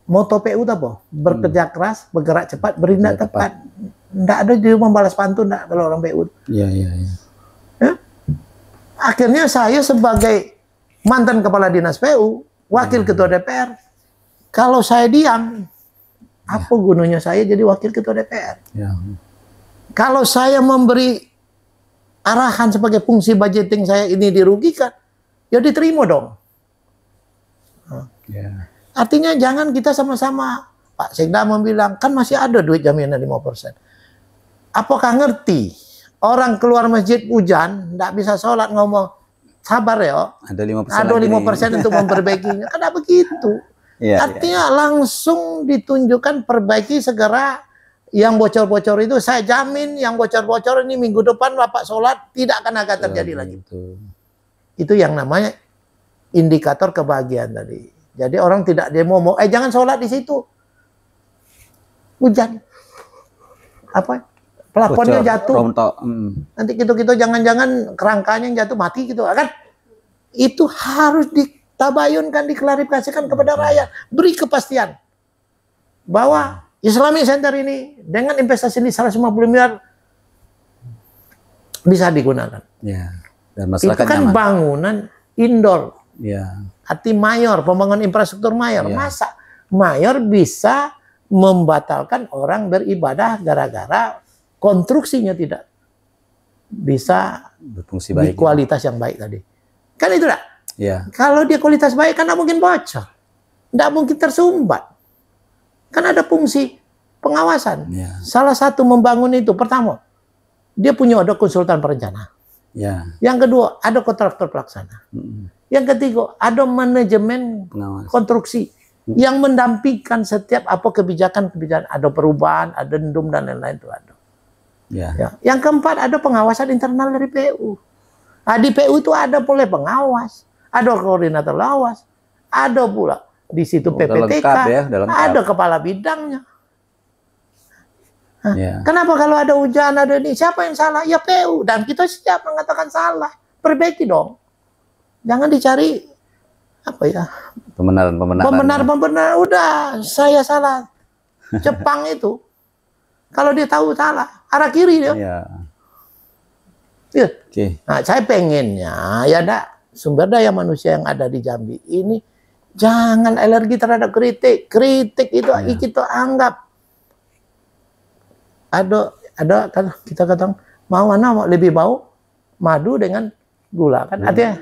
Moto PU itu apa? Bekerja keras, bergerak cepat, berindak tepat. Nggak ada dia membalas pantun enggak kalau orang PU. Akhirnya saya sebagai mantan kepala dinas PU, wakil ketua DPR, kalau saya diam, apa gunanya saya jadi wakil ketua DPR? Kalau saya memberi arahan sebagai fungsi budgeting saya ini dirugikan, ya diterima dong. Artinya jangan kita sama-sama, Pak Sekda membilang, kan masih ada duit jaminan 5%. Apakah ngerti orang keluar masjid hujan, tidak bisa sholat ngomong, sabar ya, ada 5% untuk memperbaikinya. Kan begitu. Artinya langsung ditunjukkan perbaiki segera. Yang bocor-bocor itu saya jamin yang bocor-bocor ini minggu depan Bapak sholat tidak akan terjadi lagi. Itu yang namanya indikator kebahagiaan tadi. Jadi orang tidak demo, jangan sholat di situ. Hujan. plafonnya jatuh. Rontok. Nanti gitu-gitu jangan-jangan kerangkanya yang jatuh mati gitu kan. Itu harus ditabayunkan, diklarifikasikan kepada rakyat. Beri kepastian bahwa Islamic Center ini dengan investasi ini 150 miliar bisa digunakan. Ya. Dan masyarakat itu kan nyaman. Bangunan indoor. Ya. Arti mayor, pembangunan infrastruktur mayor. Ya. Masa mayor bisa membatalkan orang beribadah gara-gara konstruksinya tidak bisa berfungsi baik. Di kualitas yang baik tadi. Kan itu enggak? Ya. Kalau dia kualitas baik kan tidak mungkin bocor. Tidak mungkin tersumbat. Kan ada fungsi pengawasan. Ya. Salah satu membangun itu pertama, dia punya ada konsultan perencana. Ya. Yang kedua, ada kontraktor pelaksana. Yang ketiga, ada manajemen Pengawas. konstruksi yang mendampingkan setiap apa kebijakan-kebijakan, ada perubahan, ada dendum dan lain-lain itu ada. Ya. Ya. Yang keempat, ada pengawasan internal dari PU. Nah, di PU itu ada boleh pengawas, ada koordinator lawas, ada pula di situ PPTK, lengkap ya, ada kepala bidangnya. Nah, ya. kenapa kalau ada hujan, ada ini, siapa yang salah? Ya PU. Dan kita siap mengatakan salah. Perbaiki dong. Jangan dicari, apa ya? Pembenaran. Udah, saya salah. Jepang itu, kalau dia tahu salah, arah kiri dia. Ya. Ya. Oke. Nah, saya pengennya, ya sumber daya manusia yang ada di Jambi ini, jangan alergi terhadap kritik. Kritik itu kita anggap ada kan kita katakan mau lebih bau madu dengan gula kan artinya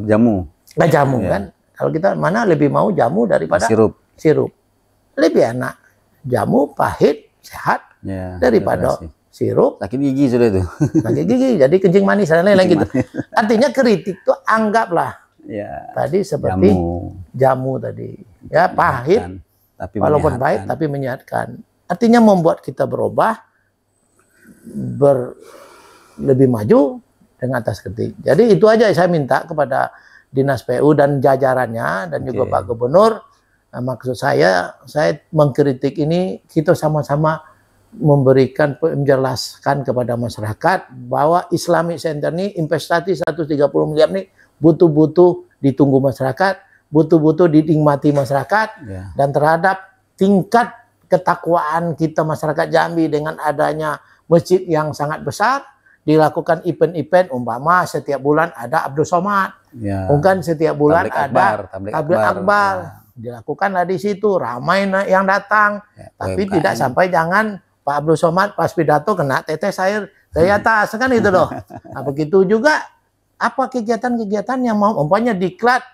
jamu. Nggak jamu kan. Kalau kita mana lebih mau jamu daripada sirup. Lebih enak jamu pahit sehat daripada sirup. Sakit gigi sudah itu. Sakit gigi jadi kencing manis dan lain-lain gitu. Artinya kritik itu anggaplah tadi seperti jamu tadi. Ya pahit tapi walaupun baik tapi menyehatkan. Artinya membuat kita berubah, lebih maju dengan atas kritik. Jadi itu aja saya minta kepada Dinas PU dan jajarannya dan juga Pak Gubernur. Nah, maksud saya mengkritik ini kita sama-sama memberikan menjelaskan kepada masyarakat bahwa Islamic Center ini investasi 130 miliar ini butuh-butuh ditunggu masyarakat, butuh-butuh dinikmati masyarakat dan terhadap tingkat ketakwaan kita masyarakat Jambi dengan adanya masjid yang sangat besar, dilakukan event-event, umpama setiap bulan ada Abdul Somad, mungkin setiap bulan ada tabligh akbar, dilakukanlah di situ, ramai yang datang, tapi tidak sampai jangan Pak Abdul Somad pas pidato kena tetes air dari atas, kan itu loh. Nah, begitu juga apa kegiatan-kegiatan yang mau, umpamanya diklat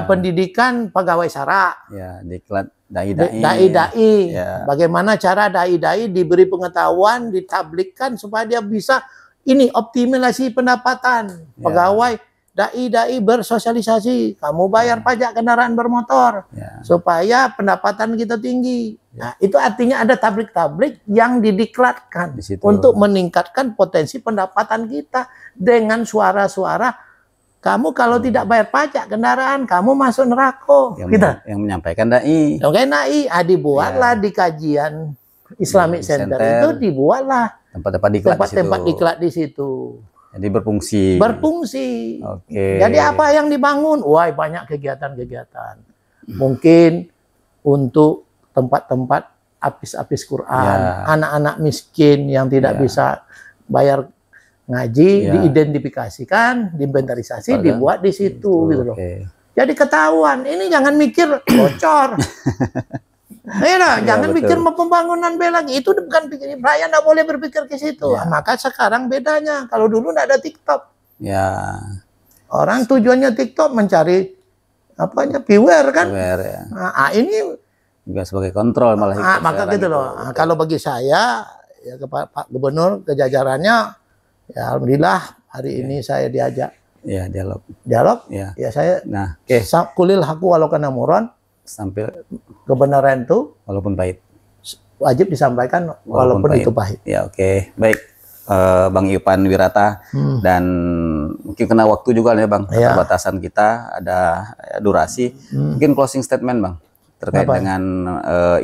pendidikan pegawai syara, diklat dai-dai. Bagaimana cara dai-dai diberi pengetahuan, ditablikkan supaya dia bisa ini optimalisasi pendapatan pegawai dai-dai bersosialisasi. Kamu bayar pajak kendaraan bermotor supaya pendapatan kita tinggi. Nah, itu artinya ada tablik-tablik yang didiklatkan untuk meningkatkan potensi pendapatan kita dengan suara-suara. Kamu kalau tidak bayar pajak kendaraan, kamu masuk neraka. Yang menyampaikan dai. Dibuatlah di kajian Islamic Center itu dibuatlah tempat-tempat diklat di situ. Jadi berfungsi. Jadi apa yang dibangun? Wah, banyak kegiatan-kegiatan. Mungkin untuk tempat-tempat apis-apis Quran, anak-anak miskin yang tidak bisa bayar ngaji, diidentifikasikan, diinventarisasi, dibuat di situ gitu loh. Jadi ketahuan, ini jangan mikir bocor. Jangan pikir mau pembangunan B lagi, itu bukan pikir rakyat, nggak boleh berpikir ke situ. Maka sekarang bedanya, kalau dulu nggak ada TikTok. Orang tujuannya TikTok mencari viewer kan. Nah, ini juga sebagai kontrol malah. Maka gitu loh. Nah, kalau bagi saya ya ke Pak Gubernur, ke jajarannya, ya alhamdulillah hari ini saya diajak dialog. Ya saya kulil haku walau kana muron, sampai kebenaran itu walaupun pahit wajib disampaikan walaupun itu pahit. Baik. Bang Ipan Wirata dan mungkin kena waktu juga nih Bang, keterbatasan kita ada durasi. Mungkin closing statement Bang terkait dengan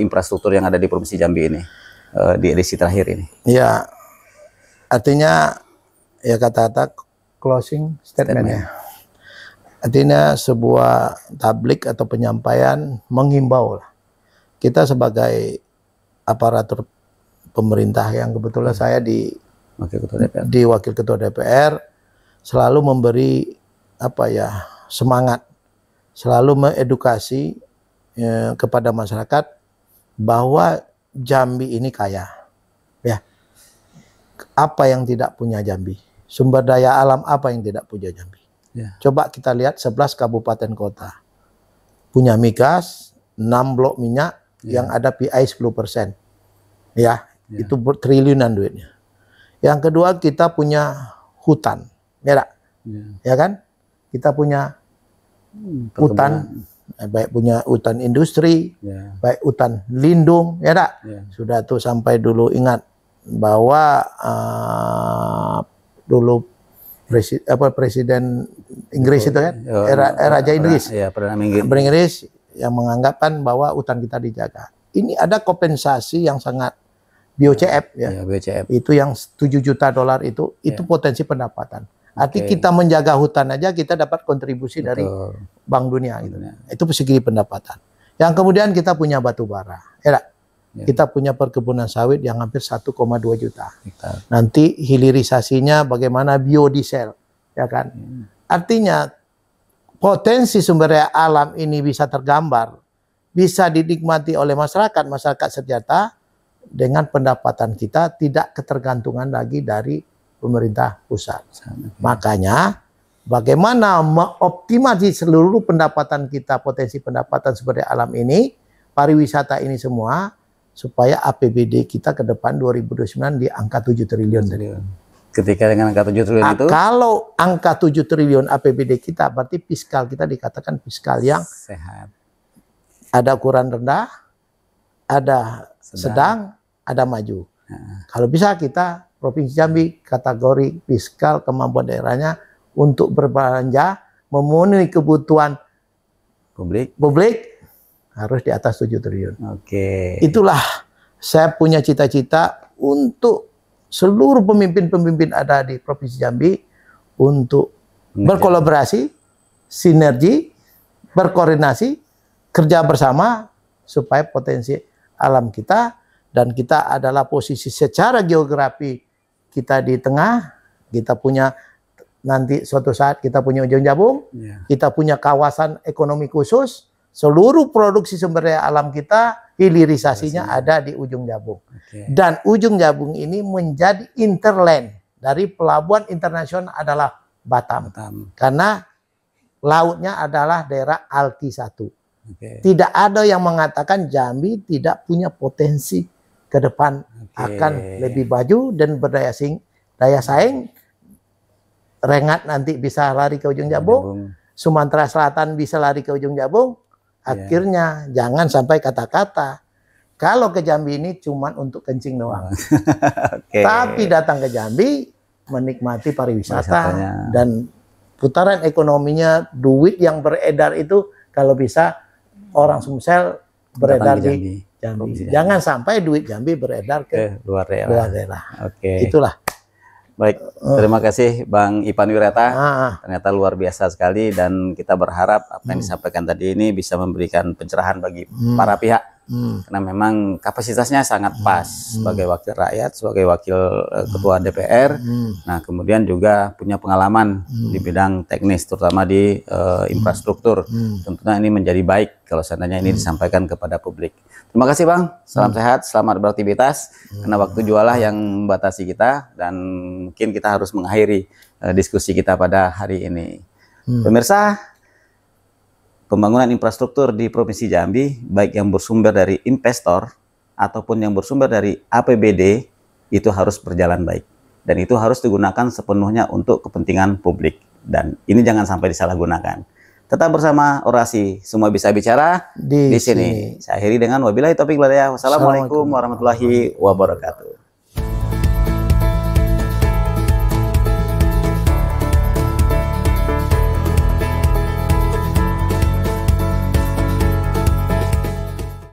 infrastruktur yang ada di Provinsi Jambi ini di edisi terakhir ini. Artinya ya kata-kata closing statement ya. Artinya sebuah tablik atau penyampaian menghimbau lah. Kita sebagai aparatur pemerintah yang kebetulan saya di Wakil Ketua DPR selalu memberi semangat, selalu mengedukasi kepada masyarakat bahwa Jambi ini kaya. Ya. Apa yang tidak punya Jambi? Sumber daya alam apa yang tidak punya Jambi? Ya. Coba kita lihat 11 kabupaten kota. Punya migas, 6 blok minyak, yang ada PI 10%. Ya, itu triliunan duitnya. Yang kedua, kita punya hutan. Ya kan? Kita punya hutan, baik punya hutan industri, baik hutan lindung, ya tak? Sudah tuh sampai dulu ingat bahwa dulu Presiden Inggris itu kan, Raja Inggris, Inggris yang menganggapkan bahwa hutan kita dijaga. Ini ada kompensasi yang sangat BOCF ya. BOCF. Itu yang 7 juta dolar itu potensi pendapatan. Artinya kita menjaga hutan aja kita dapat kontribusi dari Bank Dunia gitu. Itu segi pendapatan. Yang kemudian kita punya batu bara, ya. Kita punya perkebunan sawit yang hampir 1,2 juta. Nanti hilirisasinya bagaimana biodiesel, ya kan? Artinya potensi sumber daya alam ini bisa tergambar, bisa dinikmati oleh masyarakat sejahtera dengan pendapatan kita tidak ketergantungan lagi dari pemerintah pusat. Makanya bagaimana mengoptimasi seluruh pendapatan kita, potensi pendapatan sumber daya alam ini, pariwisata ini semua, supaya APBD kita ke depan 2029 di angka 7 triliun. Ketika dengan angka 7 triliun itu? Kalau angka 7 triliun APBD kita, berarti fiskal kita dikatakan fiskal yang sehat. Ada ukuran rendah, ada sedang, ada maju. Kalau bisa kita, Provinsi Jambi, kategori fiskal kemampuan daerahnya untuk berbelanja, memenuhi kebutuhan publik harus di atas 7 triliun. Itulah saya punya cita-cita untuk seluruh pemimpin-pemimpin ada di Provinsi Jambi untuk berkolaborasi, sinergi, berkoordinasi, kerja bersama supaya potensi alam kita, dan kita adalah posisi secara geografi kita di tengah, kita punya nanti suatu saat kita punya Ujung Jabung, kita punya kawasan ekonomi khusus, seluruh produksi sumber daya alam kita hilirisasinya ada di Ujung Jabung. Dan Ujung Jabung ini menjadi interland dari pelabuhan internasional adalah Batam. Karena lautnya adalah daerah Alki 1. Tidak ada yang mengatakan Jambi tidak punya potensi ke depan akan lebih maju dan berdaya saing. Rengat nanti bisa lari ke Ujung Jabung, Sumatera Selatan bisa lari ke Ujung Jabung. Akhirnya jangan sampai kata-kata kalau ke Jambi ini cuma untuk kencing doang. Tapi datang ke Jambi menikmati pariwisata dan putaran ekonominya, duit yang beredar itu kalau bisa orang Sumsel beredar di Jambi. Jangan sampai duit Jambi beredar ke luar daerah. Itulah. Baik, terima kasih Bang Ipan Wireta. Ternyata luar biasa sekali dan kita berharap apa yang disampaikan tadi ini bisa memberikan pencerahan bagi para pihak. Karena memang kapasitasnya sangat pas sebagai wakil rakyat, sebagai wakil ketua DPR. Nah, kemudian juga punya pengalaman di bidang teknis, terutama di infrastruktur. Tentunya ini menjadi baik kalau seandainya ini disampaikan kepada publik. Terima kasih Bang, salam sehat, selamat beraktivitas. Karena waktu jualah yang membatasi kita dan mungkin kita harus mengakhiri diskusi kita pada hari ini. Pemirsa, pembangunan infrastruktur di Provinsi Jambi, baik yang bersumber dari investor ataupun yang bersumber dari APBD, itu harus berjalan baik. Dan itu harus digunakan sepenuhnya untuk kepentingan publik. Dan ini jangan sampai disalahgunakan. Tetap bersama Orasi Semua Bisa Bicara di sini. Saya akhiri dengan wabillahi taufiq wal hidayah. Wassalamualaikum warahmatullahi wabarakatuh.